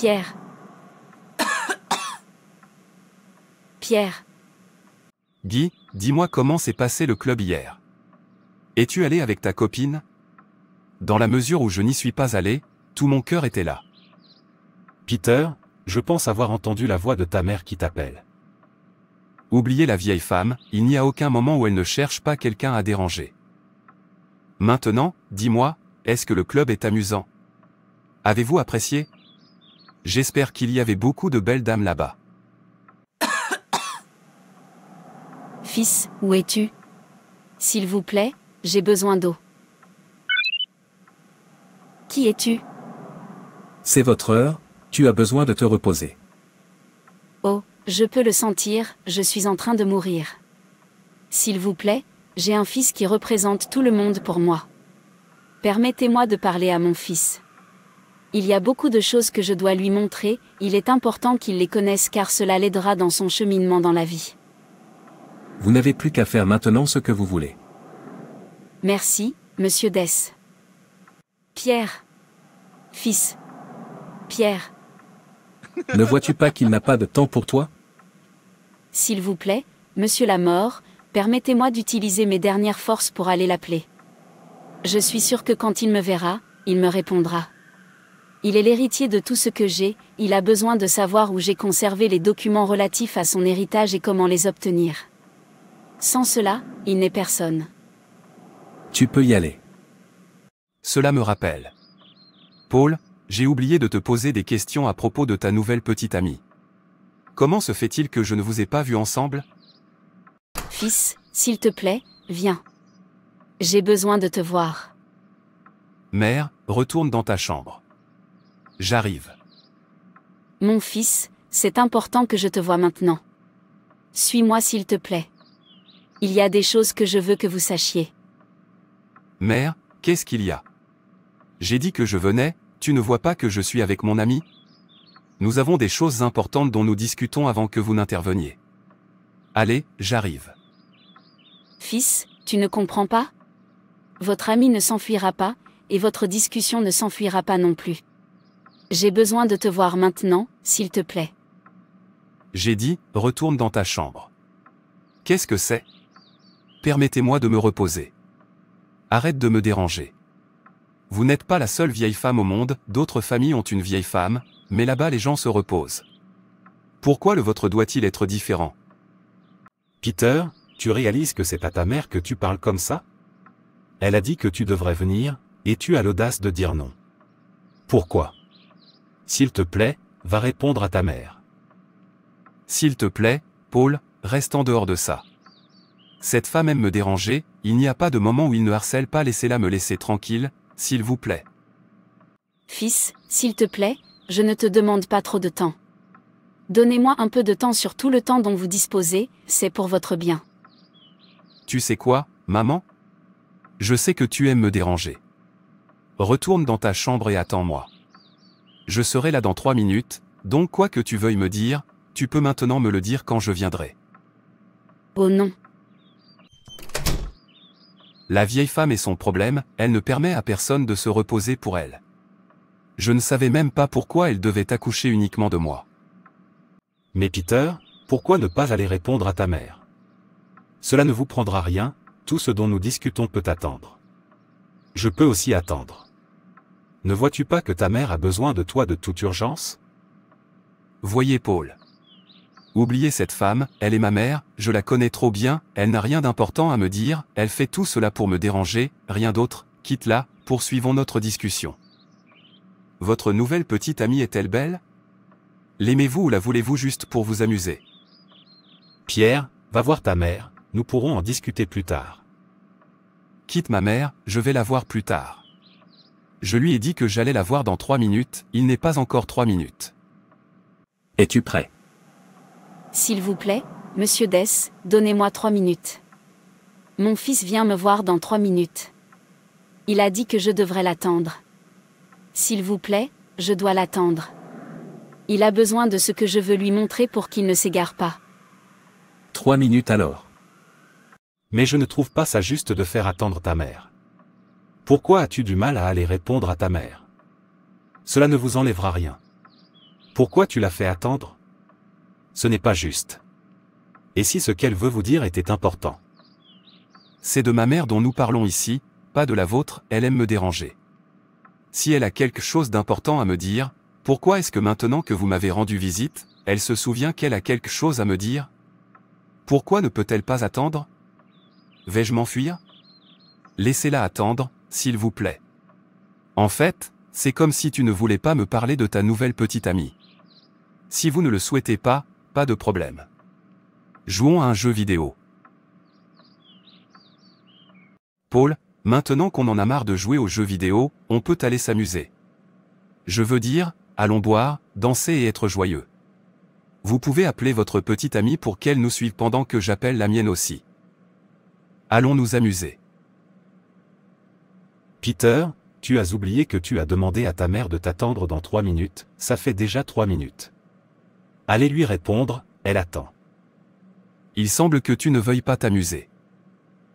Pierre. Pierre. Guy, dis-moi comment s'est passé le club hier. Es-tu allé avec ta copine? Dans la mesure où je n'y suis pas allé, tout mon cœur était là. Peter, je pense avoir entendu la voix de ta mère qui t'appelle. Oubliez la vieille femme, il n'y a aucun moment où elle ne cherche pas quelqu'un à déranger. Maintenant, dis-moi, est-ce que le club est amusant? Avez-vous apprécié? J'espère qu'il y avait beaucoup de belles dames là-bas. Fils, où es-tu? S'il vous plaît, j'ai besoin d'eau. Qui es-tu? C'est votre heure, tu as besoin de te reposer. Oh, je peux le sentir, je suis en train de mourir. S'il vous plaît, j'ai un fils qui représente tout le monde pour moi. Permettez-moi de parler à mon fils. Il y a beaucoup de choses que je dois lui montrer, il est important qu'il les connaisse car cela l'aidera dans son cheminement dans la vie. Vous n'avez plus qu'à faire maintenant ce que vous voulez. Merci, monsieur Dess. Pierre. Fils. Pierre. Ne vois-tu pas qu'il n'a pas de temps pour toi? S'il vous plaît, monsieur Lamort, permettez-moi d'utiliser mes dernières forces pour aller l'appeler. Je suis sûr que quand il me verra, il me répondra. Il est l'héritier de tout ce que j'ai, il a besoin de savoir où j'ai conservé les documents relatifs à son héritage et comment les obtenir. Sans cela, il n'est personne. Tu peux y aller. Cela me rappelle. Paul, j'ai oublié de te poser des questions à propos de ta nouvelle petite amie. Comment se fait-il que je ne vous ai pas vus ensemble? Fils, s'il te plaît, viens. J'ai besoin de te voir. Mère, retourne dans ta chambre. J'arrive. Mon fils, c'est important que je te voie maintenant. Suis-moi s'il te plaît. Il y a des choses que je veux que vous sachiez. Mère, qu'est-ce qu'il y a? J'ai dit que je venais, tu ne vois pas que je suis avec mon ami? Nous avons des choses importantes dont nous discutons avant que vous n'interveniez. Allez, j'arrive. Fils, tu ne comprends pas? Votre ami ne s'enfuira pas, et votre discussion ne s'enfuira pas non plus. J'ai besoin de te voir maintenant, s'il te plaît. J'ai dit, retourne dans ta chambre. Qu'est-ce que c'est? Permettez-moi de me reposer. Arrête de me déranger. Vous n'êtes pas la seule vieille femme au monde, d'autres familles ont une vieille femme, mais là-bas les gens se reposent. Pourquoi le vôtre doit-il être différent? Peter, tu réalises que c'est à ta mère que tu parles comme ça? Elle a dit que tu devrais venir, et tu as l'audace de dire non. Pourquoi? S'il te plaît, va répondre à ta mère. S'il te plaît, Paul, reste en dehors de ça. Cette femme aime me déranger, il n'y a pas de moment où il ne harcèle pas, laissez-la me laisser tranquille, s'il vous plaît. Fils, s'il te plaît, je ne te demande pas trop de temps. Donnez-moi un peu de temps sur tout le temps dont vous disposez, c'est pour votre bien. Tu sais quoi, maman? Je sais que tu aimes me déranger. Retourne dans ta chambre et attends-moi. Je serai là dans 3 minutes, donc quoi que tu veuilles me dire, tu peux maintenant me le dire quand je viendrai. Oh non. La vieille femme et son problème, elle ne permet à personne de se reposer pour elle. Je ne savais même pas pourquoi elle devait accoucher uniquement de moi. Mais Peter, pourquoi ne pas aller répondre à ta mère? Cela ne vous prendra rien, tout ce dont nous discutons peut attendre. Je peux aussi attendre. Ne vois-tu pas que ta mère a besoin de toi de toute urgence? Voyez Paul. Oubliez cette femme, elle est ma mère, je la connais trop bien, elle n'a rien d'important à me dire, elle fait tout cela pour me déranger, rien d'autre, quitte-la, poursuivons notre discussion. Votre nouvelle petite amie est-elle belle? L'aimez-vous ou la voulez-vous juste pour vous amuser? Pierre, va voir ta mère, nous pourrons en discuter plus tard. Quitte ma mère, je vais la voir plus tard. Je lui ai dit que j'allais la voir dans 3 minutes, il n'est pas encore 3 minutes. Es-tu prêt? S'il vous plaît, monsieur Dess, donnez-moi 3 minutes. Mon fils vient me voir dans 3 minutes. Il a dit que je devrais l'attendre. S'il vous plaît, je dois l'attendre. Il a besoin de ce que je veux lui montrer pour qu'il ne s'égare pas. 3 minutes alors. Mais je ne trouve pas ça juste de faire attendre ta mère. Pourquoi as-tu du mal à aller répondre à ta mère? Cela ne vous enlèvera rien. Pourquoi tu l'as fait attendre? Ce n'est pas juste. Et si ce qu'elle veut vous dire était important? C'est de ma mère dont nous parlons ici, pas de la vôtre, elle aime me déranger. Si elle a quelque chose d'important à me dire, pourquoi est-ce que maintenant que vous m'avez rendu visite, elle se souvient qu'elle a quelque chose à me dire? Pourquoi ne peut-elle pas attendre? Vais-je m'enfuir? Laissez-la attendre, s'il vous plaît. En fait, c'est comme si tu ne voulais pas me parler de ta nouvelle petite amie. Si vous ne le souhaitez pas, pas de problème. Jouons à un jeu vidéo. Paul, maintenant qu'on en a marre de jouer aux jeux vidéo, on peut aller s'amuser. Je veux dire, allons boire, danser et être joyeux. Vous pouvez appeler votre petite amie pour qu'elle nous suive pendant que j'appelle la mienne aussi. Allons nous amuser. Peter, tu as oublié que tu as demandé à ta mère de t'attendre dans 3 minutes, ça fait déjà 3 minutes. Allez lui répondre, elle attend. Il semble que tu ne veuilles pas t'amuser.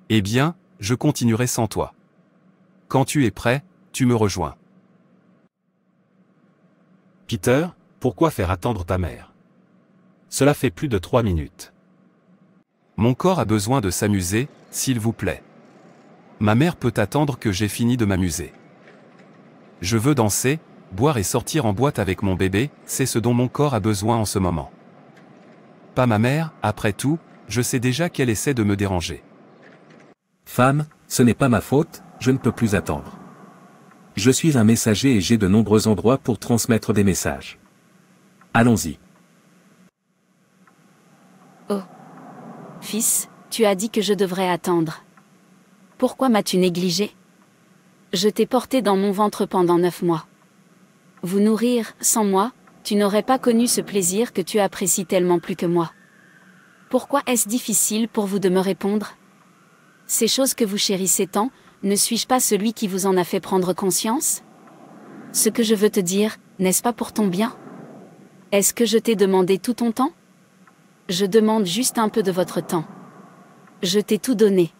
Eh bien, je continuerai sans toi. Quand tu es prêt, tu me rejoins. Peter, pourquoi faire attendre ta mère? Cela fait plus de 3 minutes. Mon corps a besoin de s'amuser, s'il vous plaît. Ma mère peut attendre que j'ai fini de m'amuser. Je veux danser, boire et sortir en boîte avec mon bébé, c'est ce dont mon corps a besoin en ce moment. Pas ma mère, après tout, je sais déjà qu'elle essaie de me déranger. Femme, ce n'est pas ma faute, je ne peux plus attendre. Je suis un messager et j'ai de nombreux endroits pour transmettre des messages. Allons-y. Oh. Fils, tu as dit que je devrais attendre. Pourquoi m'as-tu négligé? Je t'ai porté dans mon ventre pendant 9 mois. Vous nourrir, sans moi, tu n'aurais pas connu ce plaisir que tu apprécies tellement plus que moi. Pourquoi est-ce difficile pour vous de me répondre? Ces choses que vous chérissez tant, ne suis-je pas celui qui vous en a fait prendre conscience? Ce que je veux te dire, n'est-ce pas pour ton bien? Est-ce que je t'ai demandé tout ton temps? Je demande juste un peu de votre temps. Je t'ai tout donné.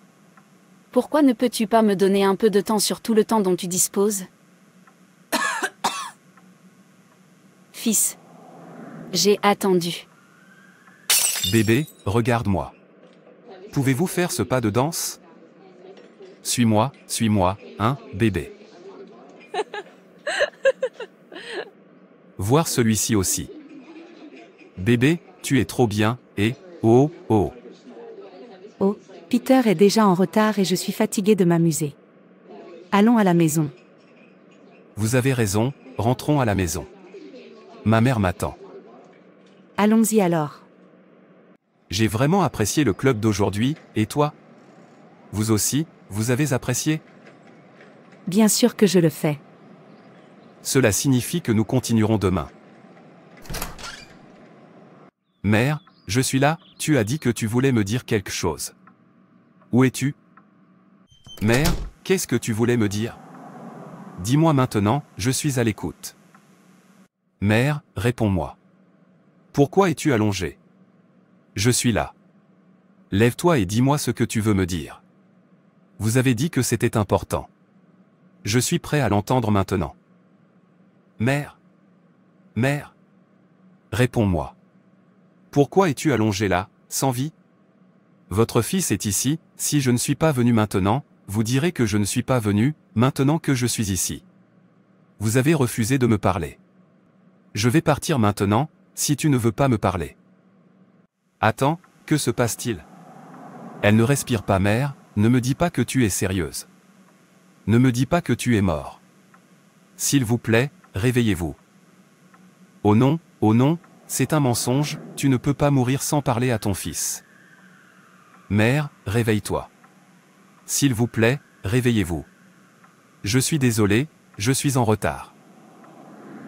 Pourquoi ne peux-tu pas me donner un peu de temps sur tout le temps dont tu disposes? Fils. J'ai attendu. Bébé, regarde-moi. Pouvez-vous faire ce pas de danse? Suis-moi, hein, bébé. Voir celui-ci aussi. Bébé, tu es trop bien, et, oh, oh. Oh, Peter est déjà en retard et je suis fatiguée de m'amuser. Allons à la maison. Vous avez raison, rentrons à la maison. Ma mère m'attend. Allons-y alors. J'ai vraiment apprécié le club d'aujourd'hui, et toi? Vous aussi, vous avez apprécié? Bien sûr que je le fais. Cela signifie que nous continuerons demain. Mère, je suis là, tu as dit que tu voulais me dire quelque chose. Où es-tu? Mère, qu'est-ce que tu voulais me dire? Dis-moi maintenant, je suis à l'écoute. Mère, réponds-moi. Pourquoi es-tu allongée? Je suis là. Lève-toi et dis-moi ce que tu veux me dire. Vous avez dit que c'était important. Je suis prêt à l'entendre maintenant. Mère. Mère. Réponds-moi. Pourquoi es-tu allongée là, sans vie? Votre fils est ici, si je ne suis pas venu maintenant, vous direz que je ne suis pas venu, maintenant que je suis ici. Vous avez refusé de me parler. Je vais partir maintenant, si tu ne veux pas me parler. Attends, que se passe-t-il? Elle ne respire pas, mère, ne me dis pas que tu es sérieuse. Ne me dis pas que tu es mort. S'il vous plaît, réveillez-vous. Oh non, c'est un mensonge, tu ne peux pas mourir sans parler à ton fils. Mère, réveille-toi. S'il vous plaît, réveillez-vous. Je suis désolé, je suis en retard.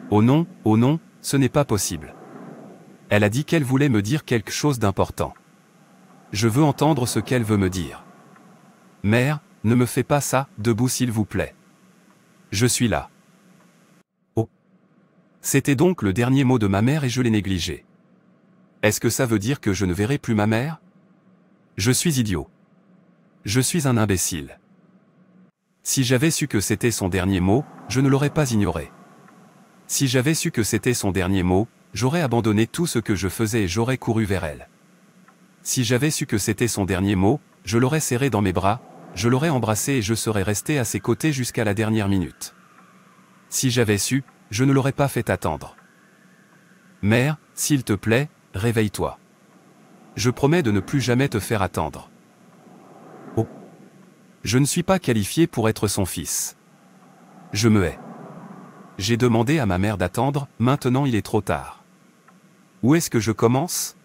Oh non, ce n'est pas possible. Elle a dit qu'elle voulait me dire quelque chose d'important. Je veux entendre ce qu'elle veut me dire. Mère, ne me fais pas ça, debout s'il vous plaît. Je suis là. Oh. C'était donc le dernier mot de ma mère et je l'ai négligé. Est-ce que ça veut dire que je ne verrai plus ma mère? Je suis idiot. Je suis un imbécile. Si j'avais su que c'était son dernier mot, je ne l'aurais pas ignoré. Si j'avais su que c'était son dernier mot, j'aurais abandonné tout ce que je faisais et j'aurais couru vers elle. Si j'avais su que c'était son dernier mot, je l'aurais serré dans mes bras, je l'aurais embrassé et je serais resté à ses côtés jusqu'à la dernière minute. Si j'avais su, je ne l'aurais pas fait attendre. Mère, s'il te plaît, réveille-toi. Je promets de ne plus jamais te faire attendre. Oh. Je ne suis pas qualifié pour être son fils. Je me hais. J'ai demandé à ma mère d'attendre, maintenant il est trop tard. Où est-ce que je commence ?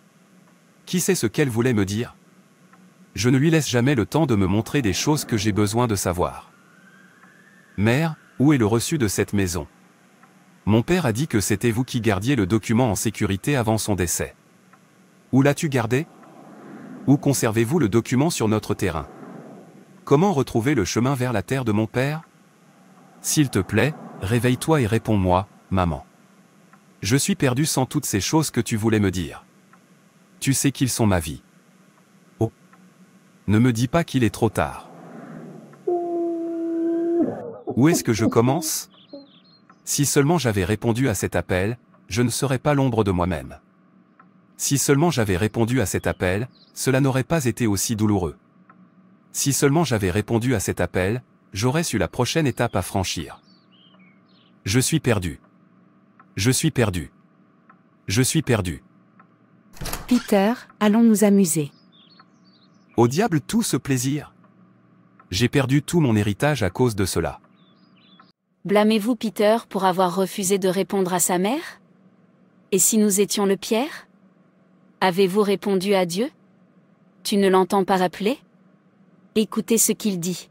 Qui sait ce qu'elle voulait me dire ? Je ne lui laisse jamais le temps de me montrer des choses que j'ai besoin de savoir. Mère, où est le reçu de cette maison ? Mon père a dit que c'était vous qui gardiez le document en sécurité avant son décès. Où l'as-tu gardé ? Où conservez-vous le document sur notre terrain ? Comment retrouver le chemin vers la terre de mon père ? S'il te plaît, réveille-toi et réponds-moi, maman. Je suis perdu sans toutes ces choses que tu voulais me dire. Tu sais qu'ils sont ma vie. Oh. Ne me dis pas qu'il est trop tard. Où est-ce que je commence ? Si seulement j'avais répondu à cet appel, je ne serais pas l'ombre de moi-même. Si seulement j'avais répondu à cet appel, cela n'aurait pas été aussi douloureux. Si seulement j'avais répondu à cet appel, j'aurais su la prochaine étape à franchir. Je suis perdu. Je suis perdu. Je suis perdu. Peter, allons nous amuser. Au diable tout ce plaisir. J'ai perdu tout mon héritage à cause de cela. Blâmez-vous Peter pour avoir refusé de répondre à sa mère ? Et si nous étions le Pierre ? Avez-vous répondu à Dieu ? Tu ne l'entends pas appeler ? Écoutez ce qu'il dit.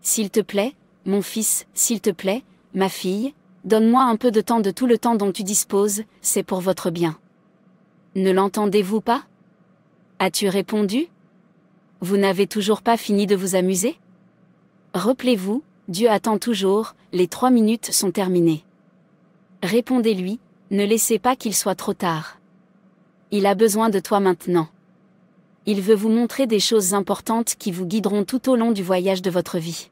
S'il te plaît, mon fils, s'il te plaît, ma fille, donne-moi un peu de temps de tout le temps dont tu disposes, c'est pour votre bien. Ne l'entendez-vous pas ? As-tu répondu ? Vous n'avez toujours pas fini de vous amuser ? Rappelez-vous, Dieu attend toujours, les 3 minutes sont terminées. Répondez-lui, ne laissez pas qu'il soit trop tard. Il a besoin de toi maintenant. Il veut vous montrer des choses importantes qui vous guideront tout au long du voyage de votre vie.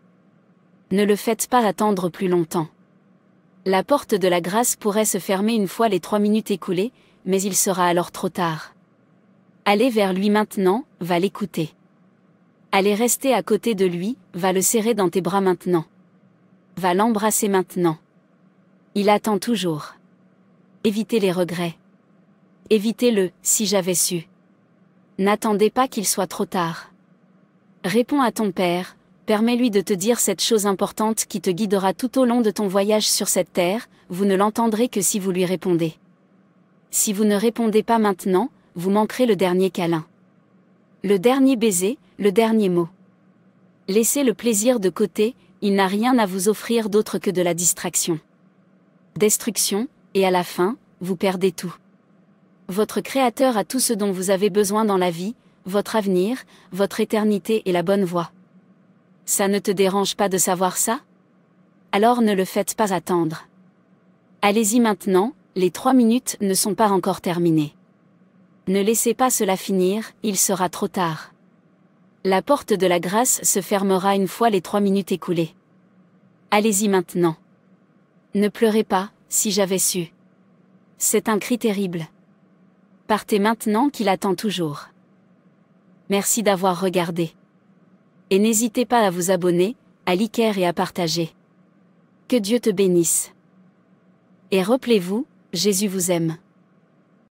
Ne le faites pas attendre plus longtemps. La porte de la grâce pourrait se fermer une fois les 3 minutes écoulées, mais il sera alors trop tard. Allez vers lui maintenant, va l'écouter. Allez rester à côté de lui, va le serrer dans tes bras maintenant. Va l'embrasser maintenant. Il attend toujours. Évitez les regrets. Évitez-le, si j'avais su. N'attendez pas qu'il soit trop tard. Réponds à ton père, permets-lui de te dire cette chose importante qui te guidera tout au long de ton voyage sur cette terre, vous ne l'entendrez que si vous lui répondez. Si vous ne répondez pas maintenant, vous manquerez le dernier câlin. Le dernier baiser, le dernier mot. Laissez le plaisir de côté, il n'a rien à vous offrir d'autre que de la distraction. Destruction, et à la fin, vous perdez tout. Votre Créateur a tout ce dont vous avez besoin dans la vie, votre avenir, votre éternité et la bonne voie. Ça ne te dérange pas de savoir ça ? Alors ne le faites pas attendre. Allez-y maintenant, les 3 minutes ne sont pas encore terminées. Ne laissez pas cela finir, il sera trop tard. La porte de la grâce se fermera une fois les 3 minutes écoulées. Allez-y maintenant. Ne pleurez pas, si j'avais su. C'est un cri terrible. Partez maintenant qu'il attend toujours. Merci d'avoir regardé. Et n'hésitez pas à vous abonner, à liker et à partager. Que Dieu te bénisse. Et rappelez-vous, Jésus vous aime.